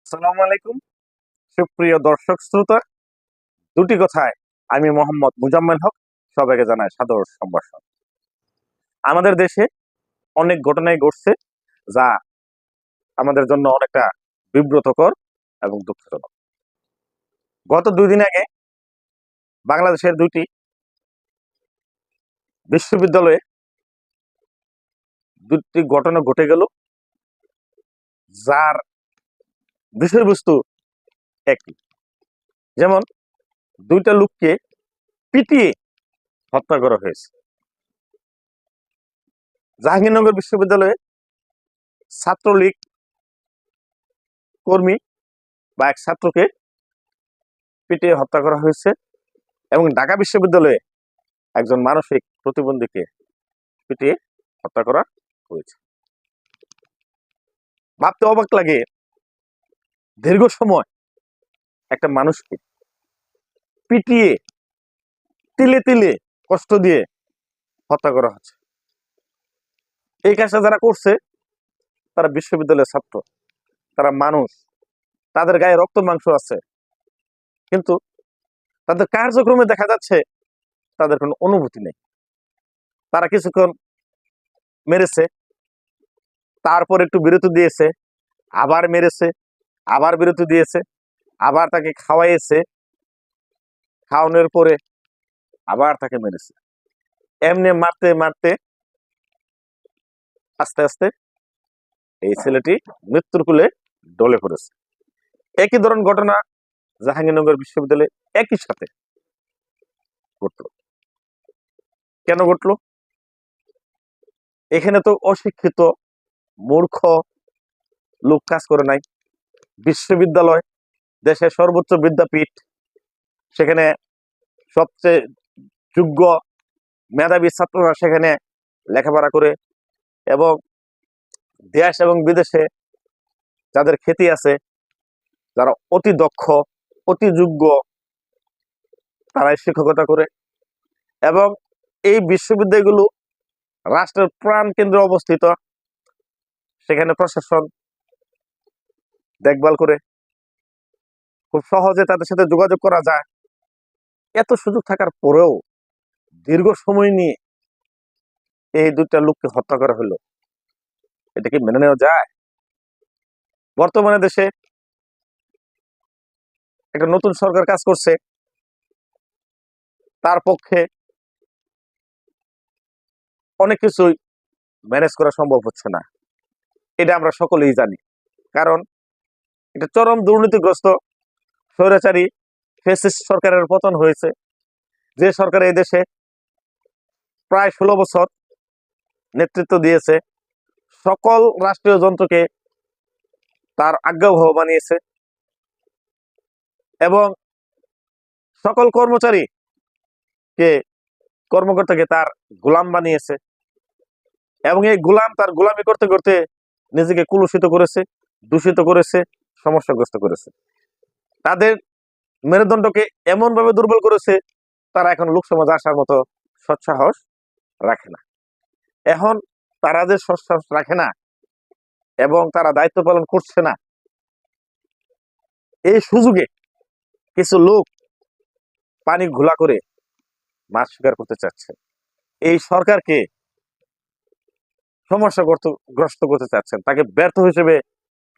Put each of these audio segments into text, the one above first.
আসসালামু আলাইকুম সুপ্রিয় দর্শক শ্রোতা। দুটি কথায় আমি মোহাম্মদ মুজাম্মেল হক সবাইকে জানাই সাদর সম্ভাষণ। আমাদের দেশে অনেক ঘটনাই ঘটছে যা আমাদের জন্য অনেকটা বিব্রতকর এবং দুঃখজনক। গত 2 দিন আগে বাংলাদেশের দুটি বিশ্ববিদ্যালয়ে দুটি ঘটনা ঘটে গেল, যার বিষয়বস্তু একই। যেমন, দুইটা লোককে পিটিয়ে হত্যা করা হয়েছে। জাহাঙ্গীরনগর বিশ্ববিদ্যালয়ে ছাত্রলীগ কর্মী বা এক ছাত্রকে পিটিয়ে হত্যা করা হয়েছে এবং ঢাকা বিশ্ববিদ্যালয়ে একজন মানসিক প্রতিবন্ধীকে পিটিয়ে হত্যা করা হয়েছে। ভাবতে অবাক লাগে, দীর্ঘ সময় একটা মানুষকে পিটিয়ে তিলে তিলে কষ্ট দিয়ে হত্যা করা হচ্ছে। এই কাজটা যারা করছে তারা বিশ্ববিদ্যালয়ের ছাত্র, তারা মানুষ, তাদের গায়ে রক্ত মাংস আছে, কিন্তু তাদের কার্যক্রমে দেখা যাচ্ছে তাদের কোনো অনুভূতি নেই। তারা কিছুক্ষণ মেরেছে, তারপর একটু বিরতি দিয়েছে, আবার মেরেছে, আবার বিরতি দিয়েছে, আবার তাকে খাওয়াইছে, খাওয়ানোর পরে আবার তাকে মেরেছে। এমনি মারতে মারতে আস্তে আস্তে এই ছেলেটি মৃত্যুর কোলে ঢলে পড়েছে। একই ধরনের ঘটনা জাহাঙ্গীরনগর বিশ্ববিদ্যালয়ে একই সাথে ঘটলো। কেন ঘটলো? এখানে তো অশিক্ষিত মূর্খ লোক কাজ করে নাই। বিশ্ববিদ্যালয় দেশের সর্বোচ্চ বিদ্যাপীঠ, সেখানে সবচেয়ে যোগ্য মেধাবী ছাত্ররা সেখানে লেখাপড়া করে এবং দেশ এবং বিদেশে যাদের খ্যাতি আছে, যারা অতি দক্ষ, অতি যোগ্য, তারাই শিক্ষকতা করে। এবং এই বিশ্ববিদ্যালয়গুলো রাষ্ট্রের প্রাণ কেন্দ্রে অবস্থিত, সেখানে প্রশাসন দেখভাল করে, খুব সহজে তাদের সাথে যোগাযোগ করা যায়। এত সুযোগ থাকার পরেও দীর্ঘ সময় নিয়ে এই দুইটা লোককে হত্যা করা হলো, এটা কি মেনে নেওয়া যায়? বর্তমানে দেশে একটা নতুন সরকার কাজ করছে, তার পক্ষে অনেক কিছুই ম্যানেজ করা সম্ভব হচ্ছে না, এটা আমরা সকলেই জানি। কারণ এটা চরম দুর্নীতিগ্রস্ত স্বৈরাচারী ফ্যাসিস্ট সরকারের পতন হয়েছে। যে সরকার এই দেশে প্রায় 16 বছর নেতৃত্ব দিয়েছে, সকল রাষ্ট্রীয় যন্ত্রকে তার আজ্ঞাবহ বানিয়েছে এবং সকল কর্মচারীকে, কর্মকর্তাকে তার গোলাম বানিয়েছে এবং এই গোলাম তার গোলামি করতে করতে নিজেকে কুলুষিত করেছে, দূষিত করেছে, সমস্যাগ্রস্ত করেছে। তাদের মেরুদণ্ডকে এমন ভাবে দুর্বল করেছে, তারা এখন লোকসমাজে আসার মতো সৎসাহস রাখে না। এখন তারা যে সৎসাহস রাখে না এবং তারা দায়িত্ব পালন করছে না, এই সুযোগে কিছু লোক পানি ঘোলা করে মাছ শিকার করতে চাচ্ছে। এই সরকারকে সমস্যাগ্রস্ত করতে চাচ্ছেন, তাকে ব্যর্থ হিসেবে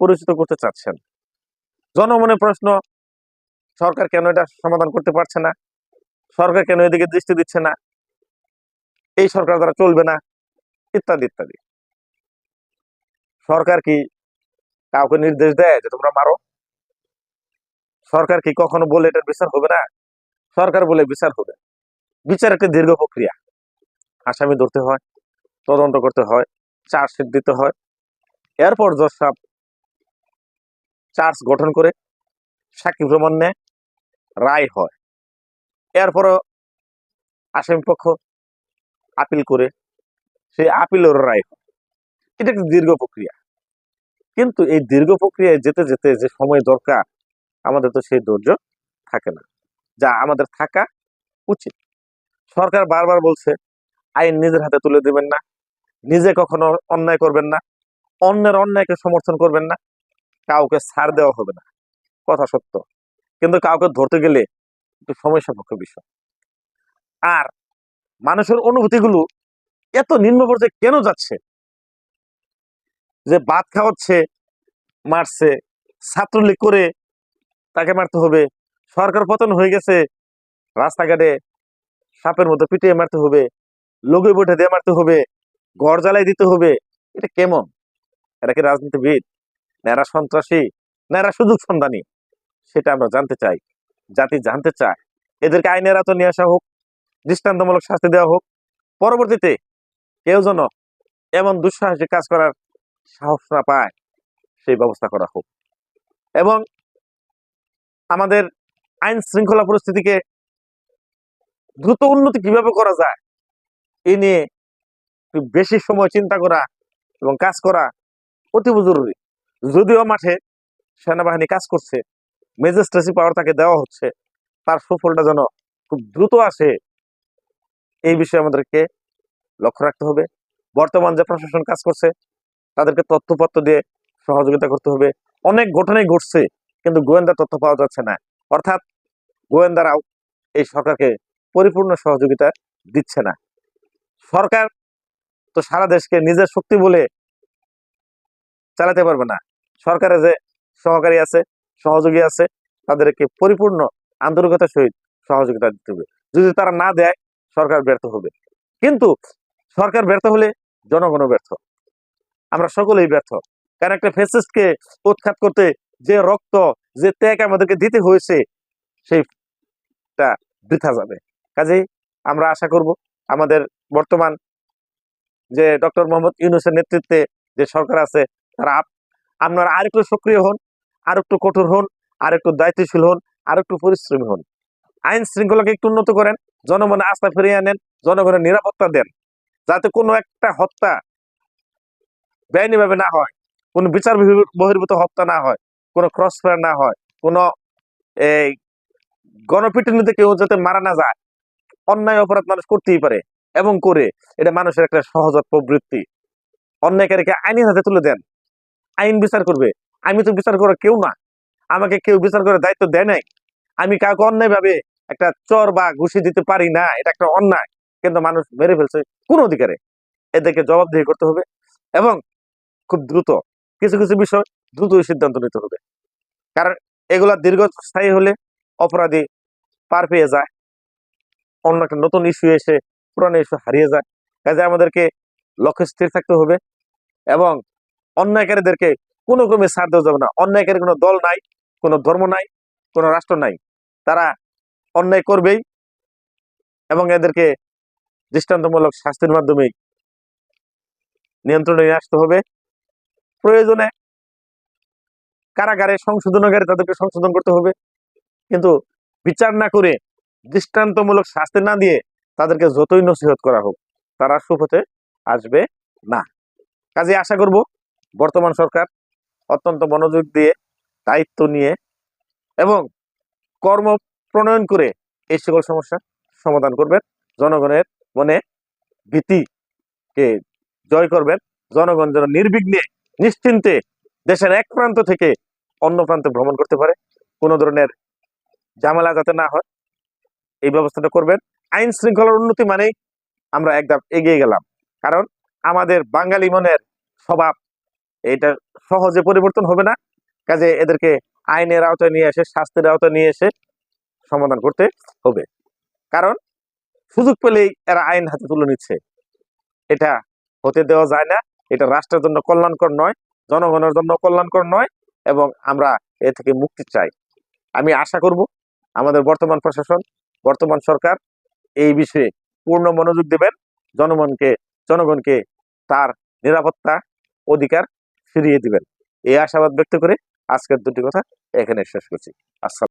পরিচিত করতে চাচ্ছেন। জনমনে প্রশ্ন, সরকার কেন এটা সমাধান করতে পারছে না? সরকার কেন এদিকে দৃষ্টি দিচ্ছে না? এই সরকার দ্বারা চলবে না, ইত্যাদি ইত্যাদি। সরকার কি কাউকে নির্দেশ দেয় যে তোমরা মারো? সরকার কি কখনো বলে এটার বিচার হবে না? সরকার বলে বিচার হবে। বিচার একটা দীর্ঘ প্রক্রিয়া। আসামি ধরতে হয়, তদন্ত করতে হয়, চার্জশিট দিতে হয়, এরপর জজ সাহেব চার্জ গঠন করে সাক্ষী প্রমাণ নেয়, রায় হয়। এরপরও আসামি পক্ষ আপিল করে, সেই আপিলের রায় হয়। এটা একটা দীর্ঘ প্রক্রিয়া। কিন্তু এই দীর্ঘ প্রক্রিয়ায় যেতে যেতে যে সময় দরকার, আমাদের তো সেই ধৈর্য থাকে না, যা আমাদের থাকা উচিত। সরকার বারবার বলছে আইন নিজের হাতে তুলে দেবেন না, নিজে কখনো অন্যায় করবেন না, অন্যের অন্যায়কে সমর্থন করবেন না। কাউকে ছাড় দেওয়া হবে না, কথা সত্য, কিন্তু কাউকে ধরতে গেলে একটু সময় সাপেক্ষ বিষয়। আর মানুষের অনুভূতিগুলো এত নিম্ন পর্যায়ে কেন যাচ্ছে? যে ভাত খাওয়াচ্ছে মারছে, ছাত্রলীগ করে তাকে মারতে হবে, সরকার পতন হয়ে গেছে রাস্তাঘাটে সাপের মতো পিটিয়ে মারতে হবে, লঘু বৈঠা দিয়ে মারতে হবে, ঘর জ্বালাই দিতে হবে। এটা কেমন? এরা কি রাজনীতিবিদ, না এরা সন্ত্রাসী, না এরা সুযোগ সন্ধানী? সেটা আমরা জানতে চাই, জাতি জানতে চায়। এদেরকে আইনের আওতায় নিয়ে আসা হোক, দৃষ্টান্তমূলক শাস্তি দেওয়া হোক, পরবর্তীতে কেউ যেন এমন দুঃসাহসিক কাজ করার সাহস না পায় সেই ব্যবস্থা করা হোক। এবং আমাদের আইন শৃঙ্খলা পরিস্থিতিকে দ্রুত উন্নতি কিভাবে করা যায় এ নিয়ে একটু বেশি সময় চিন্তা করা এবং কাজ করা অতীব জরুরি। যদিও মাঠে সেনাবাহিনী কাজ করছে, ম্যাজিস্ট্রেসি পাওয়ার তাকে দেওয়া হচ্ছে, তার সুফলটা যেন খুব দ্রুত আসে এই বিষয়ে আমাদেরকে লক্ষ্য রাখতে হবে। বর্তমান যে প্রশাসন কাজ করছে তাদেরকে তথ্যপত্র দিয়ে সহযোগিতা করতে হবে। অনেক ঘটনাই ঘটছে কিন্তু গোয়েন্দা তথ্য পাওয়া যাচ্ছে না, অর্থাৎ গোয়েন্দারাও এই সরকারকে পরিপূর্ণ সহযোগিতা দিচ্ছে না। সরকার তো সারা দেশকে নিজের শক্তি বলে চালাতে পারবে না। সরকারে যে সহকারী আছে, সহযোগী আছে, তাদেরকে পরিপূর্ণ আন্তরিকতার সহিত সহযোগিতা দিতে হবে। যদি তারা না দেয় সরকার ব্যর্থ হবে। কিন্তু সরকার ব্যর্থ হলে জনগণও ব্যর্থ, আমরা সকলেই ব্যর্থ। কারণ একটা ফ্যাসিস্টকে উৎখাত করতে যে রক্ত, যে ত্যাগ আমাদেরকে দিতে হয়েছে সেইটা বৃথা যাবে। কাজেই আমরা আশা করব আমাদের বর্তমান যে ডক্টর মোহাম্মদ ইউনূসের নেতৃত্বে যে সরকার আছে তারা আপনারা আরেকটু সক্রিয় হন, আর একটু কঠোর হন, আর একটু দায়িত্বশীল হন, আর একটু পরিশ্রমী হন। আইন শৃঙ্খলাকে একটু উন্নত করেন, জনগণের আস্থা ফিরিয়ে আনেন, জনগণের নিরাপত্তা দেন, যাতে কোনো একটা হত্যা বেআইনিভাবে না হয়, কোনো বিচার বহির্ভূত হত্যা না হয়, কোনো ক্রস ফায়ার না হয়, কোনো এই গণপিটুনিতে কেউ যাতে মারা না যায়। অন্যায় অপরাধ মানুষ করতেই পারে এবং করে, এটা মানুষের একটা সহজাত প্রবৃত্তি। অন্যায়কারীকে আইনের হাতে তুলে দেন, আইন বিচার করবে। আমি তো বিচার করার কেউ না, আমাকে কেউ বিচার করার দায়িত্ব দেয় নাই। আমি কাউকে অন্যায় ভাবে একটা চর বা ঘুষি দিতে পারি না, এটা একটা অন্যায়, কিন্তু মানুষ মেরে ফেলছে কোন অধিকারে। এদেরকে জবাবদিহি করতে হবে এবং খুব দ্রুত কিছু কিছু বিষয় দ্রুতই সিদ্ধান্ত নিতে হবে। কারণ এগুলা দীর্ঘস্থায়ী হলে অপরাধী পার পেয়ে যায়, অন্য একটা নতুন ইস্যু এসে পুরানো ইস্যু হারিয়ে যায়। কাজে আমাদেরকে লক্ষ্য স্থির থাকতে হবে এবং অন্যায়কারীদেরকে কোনো ক্রমে ছাড় দেওয়া যাবে না। অন্যায়কারী কোনো দল নাই, কোনো ধর্ম নাই, কোনো রাষ্ট্র নাই, তারা অন্যায় করবেই এবং এদেরকে দৃষ্টান্তমূলক শাস্তির মাধ্যমে নিয়ন্ত্রণে নিয়ে আসতে হবে। প্রয়োজনে কারাগারে সংশোধনাগারে তাদেরকে সংশোধন করতে হবে, কিন্তু বিচার না করে দৃষ্টান্তমূলক শাস্তি না দিয়ে তাদেরকে যতই নসিহত করা হোক তারা সুপথে আসবে না। কাজে আশা করব বর্তমান সরকার অত্যন্ত মনোযোগ দিয়ে দায়িত্ব নিয়ে এবং কর্ম প্রণয়ন করে এই সকল সমস্যা সমাধান করবেন, জনগণের মনে ভীতিকে জয় করবেন। জনগণ যেন নির্বিঘ্নে নিশ্চিন্তে দেশের এক প্রান্ত থেকে অন্য প্রান্তে ভ্রমণ করতে পারে, কোনো ধরনের ঝামেলা যাতে না হয় এই ব্যবস্থাটা করবেন। আইন শৃঙ্খলার উন্নতি মানেই আমরা একদম এগিয়ে গেলাম, কারণ আমাদের বাঙালি মনের স্বভাব এটা সহজে পরিবর্তন হবে না। কাজে এদেরকে আইনের আওতায় নিয়ে এসে, শাস্তির আওতায় নিয়ে এসে সমাধান করতে হবে। কারণ সুযোগ পেলেই এরা আইন হাতে তুলে নিচ্ছে, এটা হতে দেওয়া যায় না। এটা রাষ্ট্রের জন্য কল্যাণকর নয়, জনগণের জন্য কল্যাণকর নয়, এবং আমরা এ থেকে মুক্তি চাই। আমি আশা করব আমাদের বর্তমান প্রশাসন, বর্তমান সরকার এই বিষয়ে পূর্ণ মনোযোগ দেবেন, জনগণকে তার নিরাপত্তা অধিকার ফিরিয়ে দিবেন। এই আশাবাদ ব্যক্ত করে আজকের দুটি কথা এখানে শেষ করছি। আসসালাম।